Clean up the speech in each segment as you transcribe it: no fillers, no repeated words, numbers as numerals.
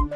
In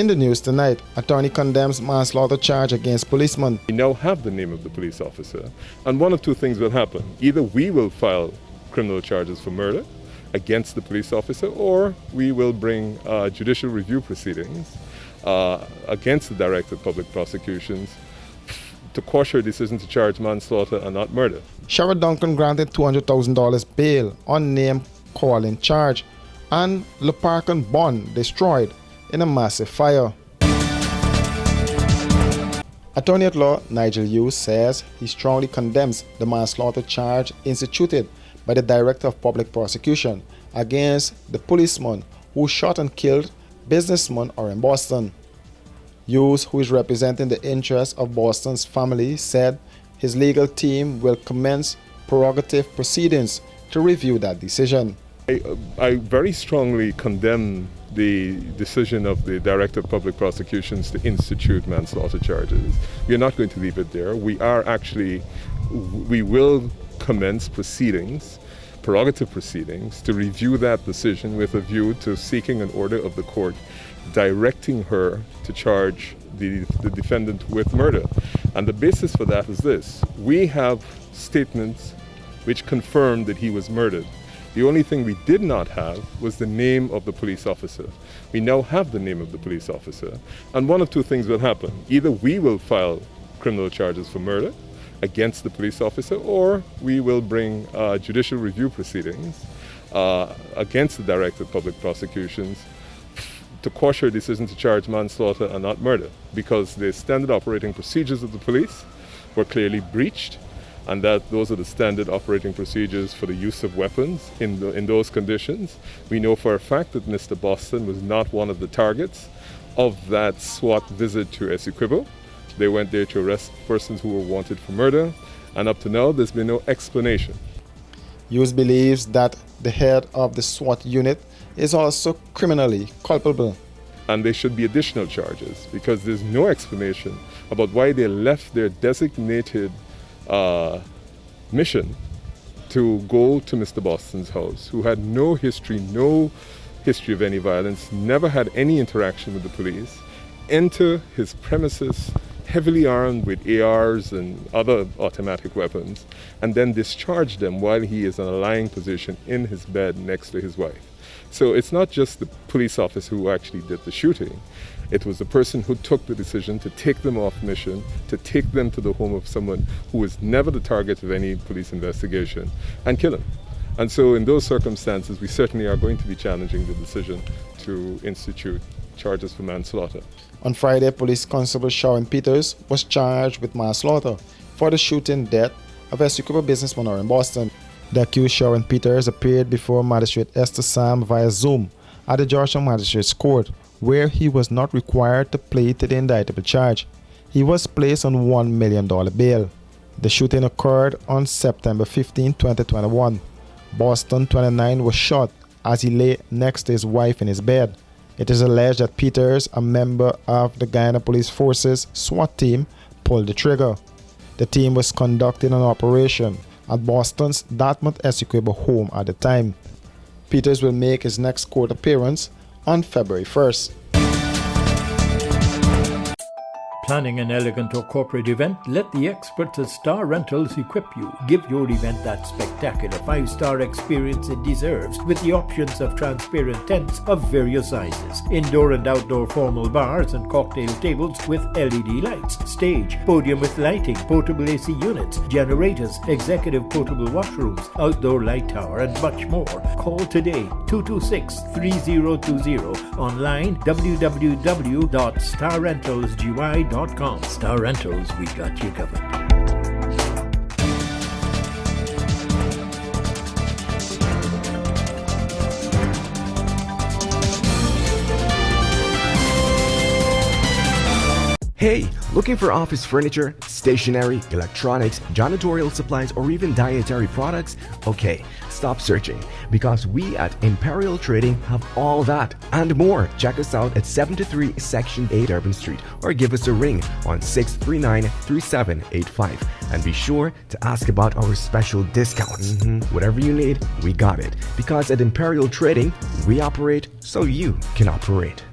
the news tonight, attorney condemns manslaughter charge against policeman. We now have the name of the police officer, and one of two things will happen. Either we will file criminal charges for murder against the police officer, or we will bring judicial review proceedings against the Director of Public Prosecutions to quash her decision to charge manslaughter and not murder. Sheriff Duncan granted $200,000 bail on name calling charge, and Leparkan bond destroyed in a massive fire. Attorney at law Nigel Hughes says he strongly condemns the manslaughter charge instituted by the Director of Public Prosecution against the policeman who shot and killed businessman Orrin Boston. Hughes, who is representing the interests of Boston's family, said his legal team will commence prerogative proceedings to review that decision. I very strongly condemn the decision of the Director of Public Prosecutions to institute manslaughter charges. We are not going to leave it there. We will commence proceedings, prerogative proceedings, to review that decision with a view to seeking an order of the court directing her to charge the defendant with murder. And the basis for that is this: we have statements which confirm that he was murdered. The only thing we did not have was the name of the police officer. We now have the name of the police officer, and one of two things will happen. Either we will file criminal charges for murder against the police officer, or we will bring judicial review proceedings against the Director of Public Prosecutions to quash her decision to charge manslaughter and not murder, because the standard operating procedures of the police were clearly breached, and that those are the standard operating procedures for the use of weapons in those conditions. We know for a fact that Mr. Boston was not one of the targets of that SWAT visit to Essequibo. They went there to arrest persons who were wanted for murder, and up to now there's been no explanation. Hughes believes that the head of the SWAT unit is also criminally culpable. And there should be additional charges, because there's no explanation about why they left their designated mission to go to Mr. Boston's house, who had no history of any violence, never had any interaction with the police, enter his premises heavily armed with ARs and other automatic weapons, and then discharge them while he is in a lying position in his bed next to his wife. So it's not just the police officer who actually did the shooting. It was the person who took the decision to take them off mission, to take them to the home of someone who was never the target of any police investigation, and kill him. And so in those circumstances, we certainly are going to be challenging the decision to institute charges for manslaughter. On Friday, Police Constable Sharon Peters was charged with manslaughter for the shooting death of Essequibo businessman Orrin Boston. The accused Sharon Peters appeared before Magistrate Esther Sam via Zoom at the Georgetown Magistrates Court, where he was not required to plead to the indictable charge. He was placed on $1 million bail. The shooting occurred on September 15, 2021. Boston, 29, was shot as he lay next to his wife in his bed. It is alleged that Peters, a member of the Guyana Police Force's SWAT team, pulled the trigger. The team was conducting an operation at Boston's Dartmouth Essequibo home at the time. Peters will make his next court appearance on February 1st. Planning an elegant or corporate event? Let the experts at Star Rentals equip you. Give your event that spectacular 5-star experience it deserves with the options of transparent tents of various sizes, indoor and outdoor formal bars and cocktail tables with LED lights, stage, podium with lighting, portable AC units, generators, executive portable washrooms, outdoor light tower, and much more. Call today 226-3020, online www.starrentalsgy.com. Star Rentals, we got you covered. Hey, looking for office furniture, stationery, electronics, janitorial supplies, or even dietary products? Okay, stop searching, because we at Imperial Trading have all that and more. Check us out at 73 Section 8 Urban Street, or give us a ring on 639-3785. And be sure to ask about our special discounts. Whatever you need, we got it. Because at Imperial Trading, we operate so you can operate.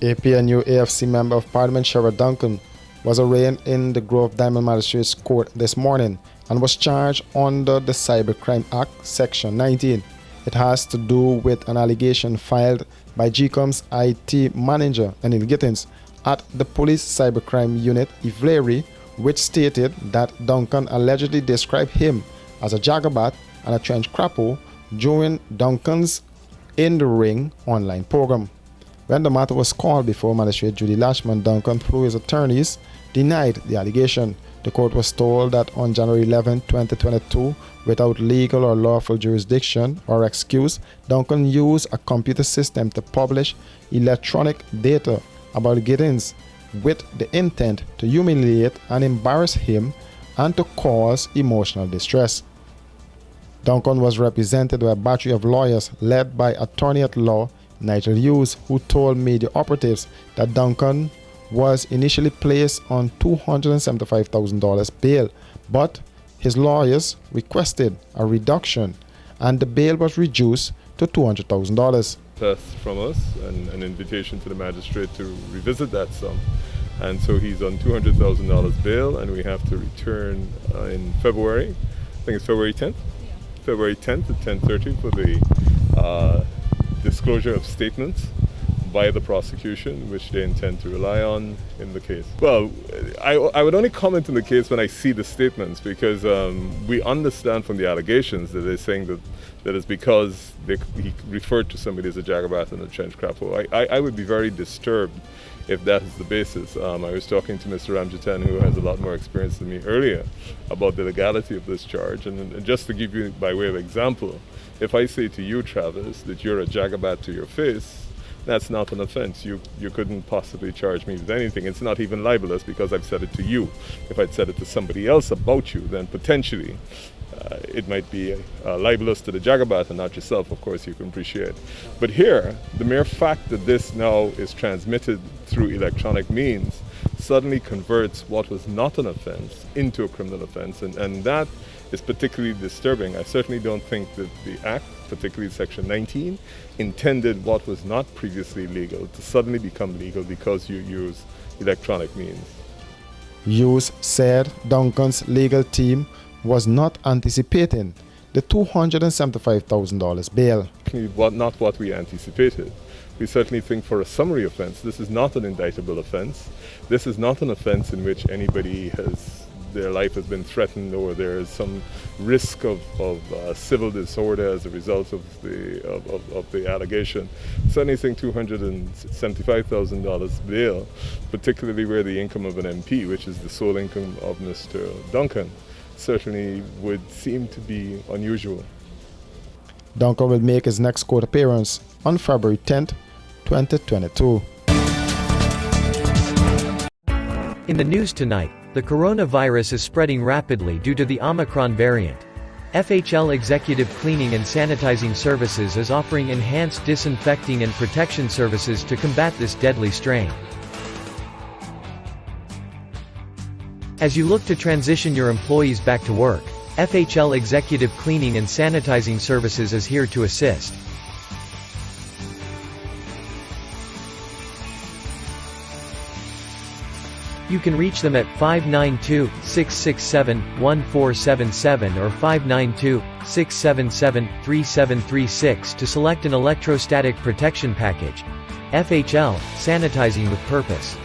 A PNU AFC Member of Parliament Sherrod Duncan was arraigned in the Grove Diamond Magistrates Court this morning and was charged under the Cybercrime Act, Section 19. It has to do with an allegation filed by GCOM's IT manager, Anil Gittins, at the police cybercrime unit, Ivlery, which stated that Duncan allegedly described him as a jagabat and a trench crapo during Duncan's In the Ring online program. When the matter was called before Magistrate Judy Lashman, Duncan, through his attorneys, denied the allegation. The court was told that on January 11, 2022, without legal or lawful jurisdiction or excuse, Duncan used a computer system to publish electronic data about Gittins with the intent to humiliate and embarrass him and to cause emotional distress. Duncan was represented by a battery of lawyers led by attorney at law Nigel Hughes, who told media operatives that Duncan was initially placed on $275,000 bail, but his lawyers requested a reduction and the bail was reduced to $200,000. From us and an invitation to the magistrate to revisit that sum. And so he's on $200,000 bail, and we have to return in February. I think it's February 10th? Yeah. February 10th at 10:30 for the disclosure of statements by the prosecution, which they intend to rely on in the case. Well, I would only comment on the case when I see the statements, because we understand from the allegations that they're saying that it's because he referred to somebody as a jagabat and a trench crapo. I would be very disturbed if that is the basis. I was talking to Mr. Ramjatan, who has a lot more experience than me, earlier about the legality of this charge. And just to give you by way of example, if I say to you, Travis, that you're a jagabat to your face, that's not an offense. You couldn't possibly charge me with anything. It's not even libelous because I've said it to you. If I'd said it to somebody else about you, then potentially it might be libelous to the jagabat and not yourself, of course, you can appreciate. But here, the mere fact that this now is transmitted through electronic means suddenly converts what was not an offense into a criminal offense, and that is particularly disturbing. I certainly don't think that the Act, particularly Section 19, intended what was not previously legal to suddenly become legal because you use electronic means. Hughes said Duncan's legal team was not anticipating the $275,000 bail. Not what we anticipated. We certainly think for a summary offense, this is not an indictable offense. This is not an offense in which anybody their life has been threatened or there is some risk of civil disorder as a result of the allegation. Certainly think $275,000 bail, particularly where the income of an MP, which is the sole income of Mr. Duncan, certainly would seem to be unusual. Duncan will make his next court appearance on February 10th, 2022. In the news tonight, the coronavirus is spreading rapidly due to the Omicron variant. FHL Executive Cleaning and Sanitizing Services is offering enhanced disinfecting and protection services to combat this deadly strain. As you look to transition your employees back to work, FHL Executive Cleaning and Sanitizing Services is here to assist. You can reach them at 592-667-1477 or 592-677-3736 to select an electrostatic protection package. FHL, sanitizing with purpose.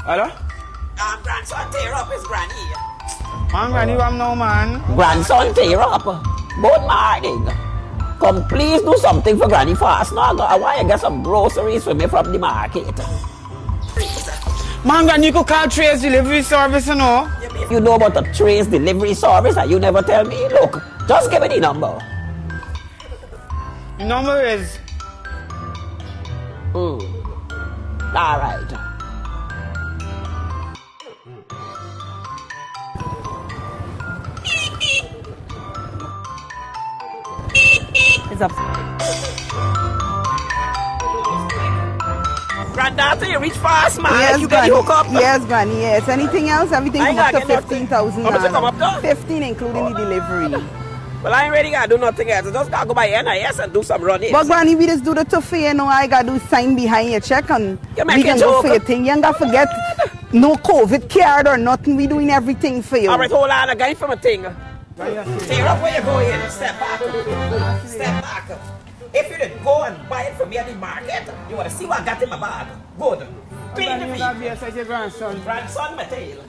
Hello? Grandson tear up his granny. Man, Granny, what now, man? Grandson, tear up. Both morning. Come, please do something for Granny fast. No, I want you to get some groceries for me from the market. Man, Granny, you could call Trace Delivery Service, you know. You know about the Trace Delivery Service and you never tell me. Look, just give me the number. The number is... All right. It's up. Granddaughter, you reach fast, man. Yes, You got Granny. the hook up. Yes, Granny, yes. Anything else? Everything I come ain't up to gotta get nothing. 15,000. How much it come up to? 15, including the delivery. Well, I ain't ready to do nothing else. I just gotta go by NIS and do some running. But Granny, we just do the tough for you know. I gotta do sign behind your check and You make we a can go joke. for your thing. You ain't gotta forget no COVID card or nothing. We doing everything for you. All right, hold on. I got it from a thing. Tear up where you go in. Step back. Step back. If you didn't go and buy it from me at the market, you want to see what I got in my bag. Good. Clean the Granny, you feet. got to be a such a grandson. Grandson, my tail.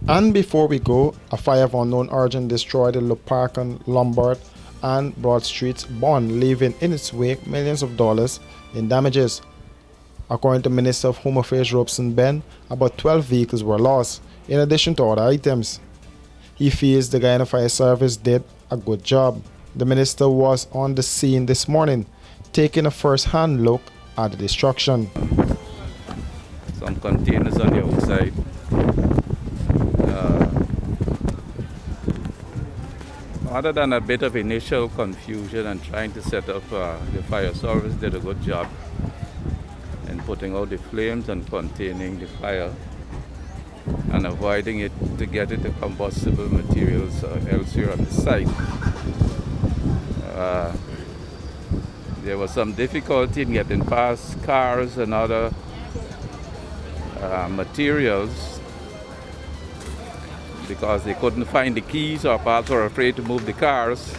And before we go, a fire of unknown origin destroyed the Luparcan, Lombard, and Broad Streets bond, leaving in its wake millions of dollars in damages. According to Minister of Home Affairs Robeson Ben, about 12 vehicles were lost, in addition to other items. He feels the Guyana Fire Service did a good job. The minister was on the scene this morning, taking a first-hand look at the destruction. Some containers on the outside. Other than a bit of initial confusion and trying to set up, the fire service did a good job in putting out the flames and containing the fire and avoiding it to get into combustible materials elsewhere on the site. There was some difficulty in getting past cars and other materials because they couldn't find the keys or perhaps were afraid to move the cars,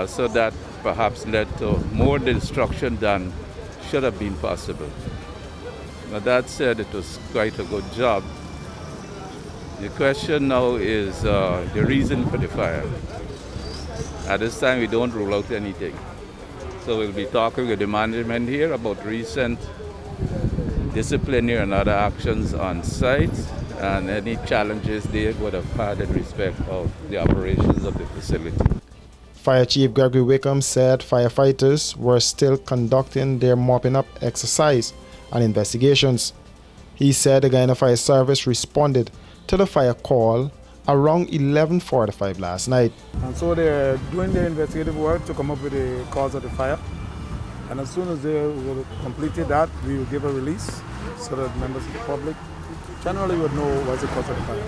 so that perhaps led to more destruction than should have been possible. Now that said, it was quite a good job. The question now is the reason for the fire. At this time, we don't rule out anything. So we'll be talking with the management here about recent disciplinary and other actions on site and any challenges they would have had in respect of the operations of the facility. Fire Chief Gregory Wickham said firefighters were still conducting their mopping up exercise and investigations. He said the Guyana Fire Service responded to the fire call around 11:45 last night. And so they're doing their investigative work to come up with the cause of the fire. And as soon as they will completed that, we will give a release so that members of the public generally would know what's the cause of the fire.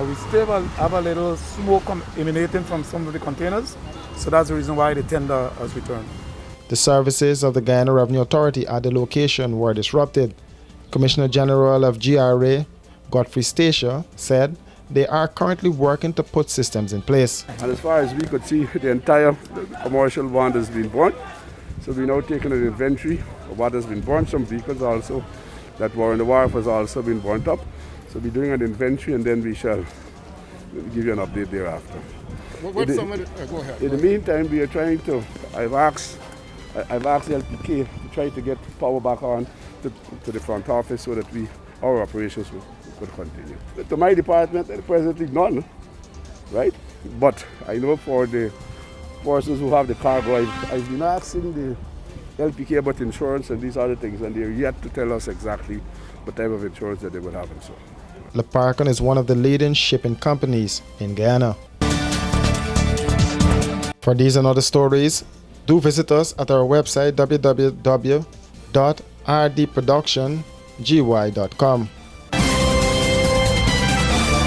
We still have a little smoke emanating from some of the containers, so that's the reason why the tender has returned. The services of the Guyana Revenue Authority at the location were disrupted. Commissioner General of GRA, Godfrey Stacia, said they are currently working to put systems in place. And as far as we could see, the entire commercial bond has been burnt. So we're now taking an inventory of what has been burnt. Some vehicles also that were in the wharf has also been burnt up. So we're doing an inventory and then we shall give you an update thereafter. Go ahead. In the meantime, we are trying to, I've asked LPK to try to get power back on to the front office so that our operations could continue. To my department, presently none, right? But I know for the persons who have the cargo, I've been asking the LPK about insurance and these other things, and they're yet to tell us exactly what type of insurance that they would have and so. Luparcan is one of the leading shipping companies in Guyana. For these and other stories, do visit us at our website www.rdproductiongy.com.